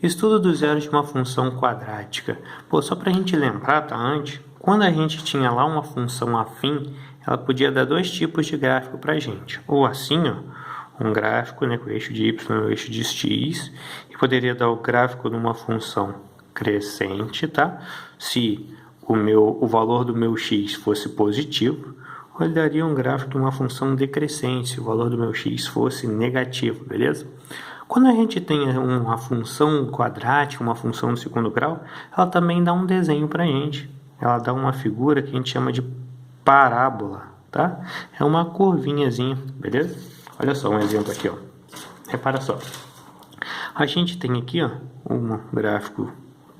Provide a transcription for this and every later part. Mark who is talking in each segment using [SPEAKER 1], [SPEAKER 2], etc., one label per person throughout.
[SPEAKER 1] Estudo dos zeros de uma função quadrática. Pô, só para a gente lembrar, tá? Antes, quando a gente tinha lá uma função afim, ela podia dar dois tipos de gráfico para a gente. Ou assim, ó, um gráfico, né, com o eixo de y e o eixo de x, e poderia dar o gráfico numa função crescente, tá? Se o valor do meu x fosse positivo, ou ele daria um gráfico de uma função decrescente, se o valor do meu x fosse negativo, beleza? Quando a gente tem uma função quadrática, uma função de segundo grau, ela também dá um desenho para a gente. Ela dá uma figura que a gente chama de parábola, tá? É uma curvinhazinha, beleza? Olha só um exemplo aqui, ó. Repara só. A gente tem aqui, ó, um gráfico,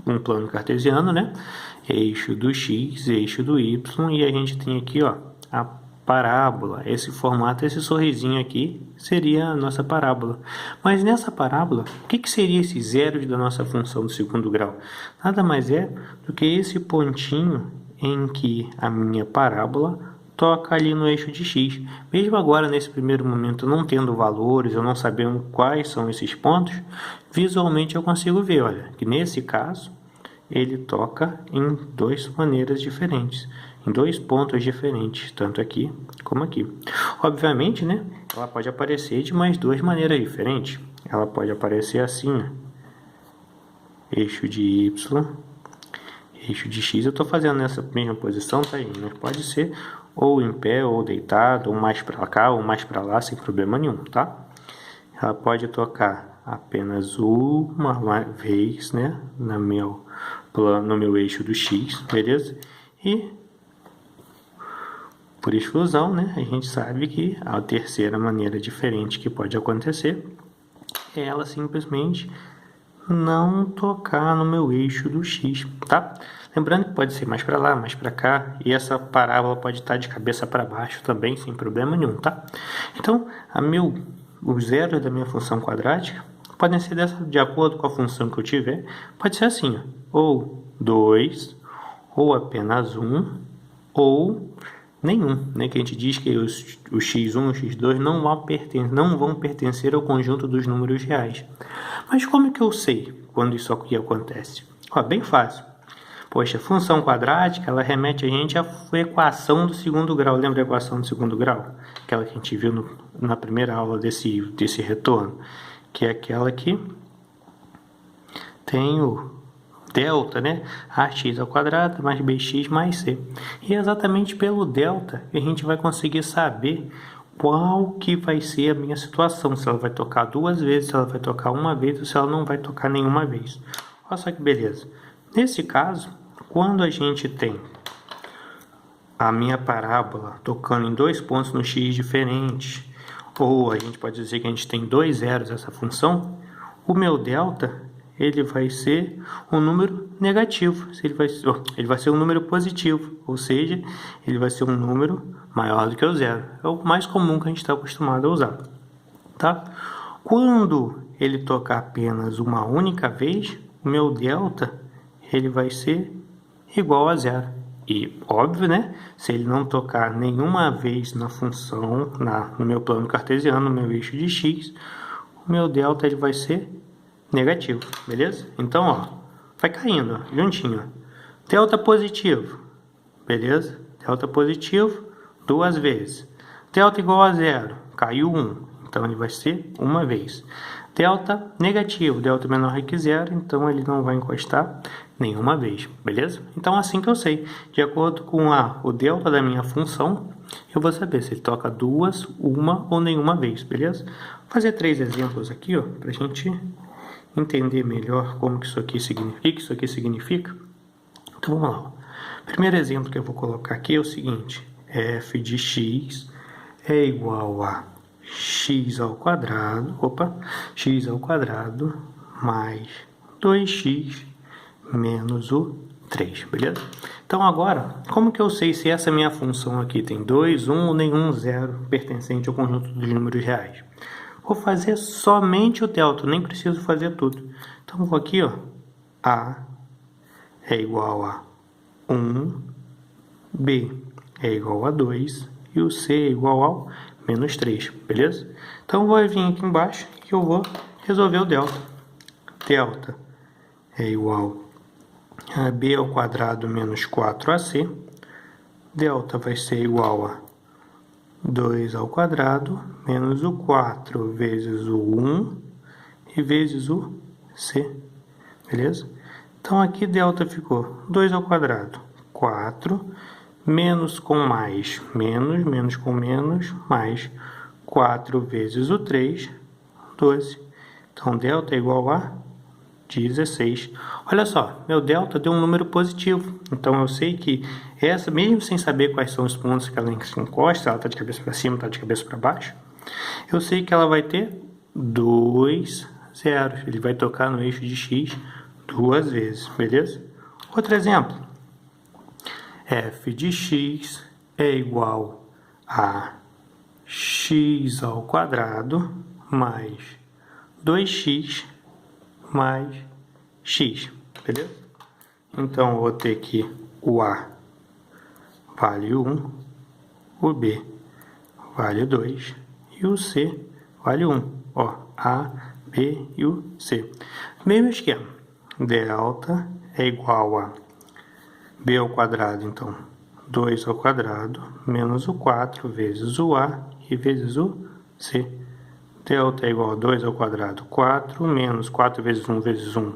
[SPEAKER 1] um plano cartesiano, né? Eixo do x, eixo do y, e a gente tem aqui, ó, a parábola. Esse formato, esse sorrisinho aqui, seria a nossa parábola. Mas nessa parábola, o que seria esses zeros da nossa função do segundo grau? Nada mais é do que esse pontinho em que a minha parábola toca ali no eixo de x. Mesmo agora, nesse primeiro momento, não tendo valores, eu não sabendo quais são esses pontos, visualmente eu consigo ver, olha, que nesse caso, ele toca em duas maneiras diferentes, em dois pontos diferentes, tanto aqui como aqui. Obviamente, né, ela pode aparecer de mais duas maneiras diferentes. Ela pode aparecer assim, ó, eixo de y, eixo de x. Eu estou fazendo nessa mesma posição, tá aí, né? Pode ser ou em pé, ou deitado, ou mais para cá, ou mais para lá, sem problema nenhum, tá? Ela pode tocar apenas uma vez, né, no meu eixo do x, beleza? E por exclusão, né, a gente sabe que a terceira maneira diferente que pode acontecer é ela simplesmente não tocar no meu eixo do x, tá? Lembrando que pode ser mais para lá, mais para cá, e essa parábola pode estar de cabeça para baixo também, sem problema nenhum, tá? Então, os zeros da minha função quadrática podem ser de acordo com a função que eu tiver, pode ser assim, ó, ou 2, ou apenas 1, ou nenhum, né? Que a gente diz que o x1 e o x2 não vão pertencer ao conjunto dos números reais. Mas como é que eu sei quando isso aqui acontece? Ó, bem fácil. Poxa, a função quadrática, ela remete a gente à equação do segundo grau. Lembra a equação do segundo grau? Aquela que a gente viu na primeira aula desse retorno. Que é aquela que tem o delta, né? Ax ao quadrado mais bx mais c. E é exatamente pelo delta que a gente vai conseguir saber qual que vai ser a minha situação. Se ela vai tocar duas vezes, se ela vai tocar uma vez ou se ela não vai tocar nenhuma vez. Olha só que beleza. Nesse caso, quando a gente tem a minha parábola tocando em dois pontos no x diferentes, ou a gente pode dizer que a gente tem dois zeros essa função, o meu delta ele vai ser um número negativo, ele vai ser um número positivo, ou seja, ele vai ser um número maior do que o zero. É o mais comum que a gente está acostumado a usar, tá? Quando ele tocar apenas uma única vez, o meu delta ele vai ser igual a zero. E, óbvio, né? Se ele não tocar nenhuma vez na função, no meu plano cartesiano, no meu eixo de x, o meu delta ele vai ser negativo, beleza? Então, ó, vai caindo, ó, juntinho. Ó. Delta positivo, beleza? Delta positivo, duas vezes. Delta igual a zero, caiu 1, então ele vai ser uma vez. Delta negativo, delta menor que zero, então ele não vai encostar nenhuma vez, beleza? Então assim que eu sei, de acordo com o delta da minha função, eu vou saber se ele toca duas, uma ou nenhuma vez, beleza? Vou fazer 3 exemplos aqui, ó, pra gente entender melhor como que isso aqui significa, Então vamos lá. O primeiro exemplo que eu vou colocar aqui é o seguinte: f de x é igual a x ao quadrado, x ao quadrado mais 2x menos o 3, beleza? Então agora, como que eu sei se essa minha função aqui tem 2, 1 ou nenhum zero pertencente ao conjunto dos números reais? Vou fazer somente o delta, nem preciso fazer tudo. Então vou aqui, ó, A é igual a 1, B é igual a 2 e o C é igual ao menos 3, beleza? Então vou vir aqui embaixo e eu vou resolver o delta. Delta é igual a b ao quadrado menos 4ac. Delta vai ser igual a 2 ao quadrado menos o 4 vezes o 1 e vezes o c. Beleza? Então aqui delta ficou 2 ao quadrado, 4, menos com mais, menos, menos com menos, mais 4 vezes o 3, 12. Então delta é igual a 16. Olha só, meu delta deu um número positivo. Então eu sei que essa, mesmo sem saber quais são os pontos que ela se encosta, ela está de cabeça para cima, está de cabeça para baixo, eu sei que ela vai ter 2 zeros. Ele vai tocar no eixo de x 2 vezes, beleza? Outro exemplo. F de x é igual a x ao quadrado mais 2x mais x, beleza? Então, eu vou ter que o A vale 1, o B vale 2 e o C vale 1. Ó, A, B e o C. Mesmo esquema. Delta é igual a b ao quadrado, então 2 ao quadrado menos o 4 vezes o A e vezes o C. Delta é igual a 2 ao quadrado, 4, menos 4 vezes 1 vezes 1,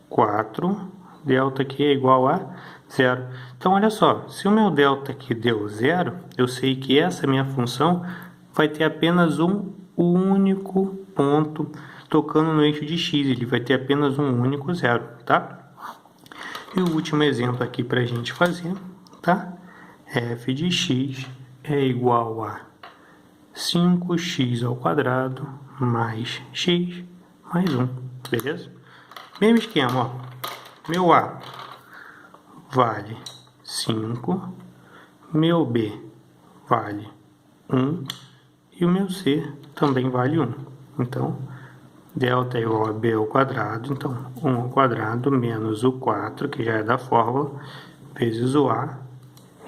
[SPEAKER 1] 4. Delta aqui é igual a 0. Então, olha só, se o meu delta aqui deu 0, eu sei que essa minha função vai ter apenas um único ponto tocando no eixo de x. Ele vai ter apenas um único 0, tá? E o último exemplo aqui para a gente fazer, tá? F de x é igual a 5x ao quadrado mais x mais 1, beleza? Mesmo esquema, ó. Meu A vale 5, meu B vale 1 e o meu C também vale 1. Então, delta é igual a b ao quadrado, então 1 ao quadrado menos o 4, que já é da fórmula, vezes o A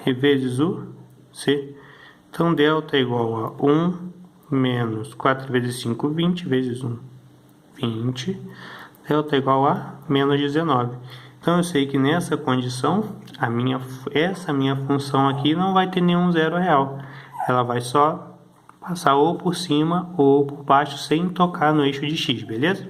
[SPEAKER 1] e vezes o C. Então, delta é igual a 1 menos 4 vezes 5, 20, vezes 1, 20. Delta é igual a menos 19. Então, eu sei que nessa condição, essa minha função aqui não vai ter nenhum zero real. Ela vai só passar ou por cima ou por baixo sem tocar no eixo de x, beleza?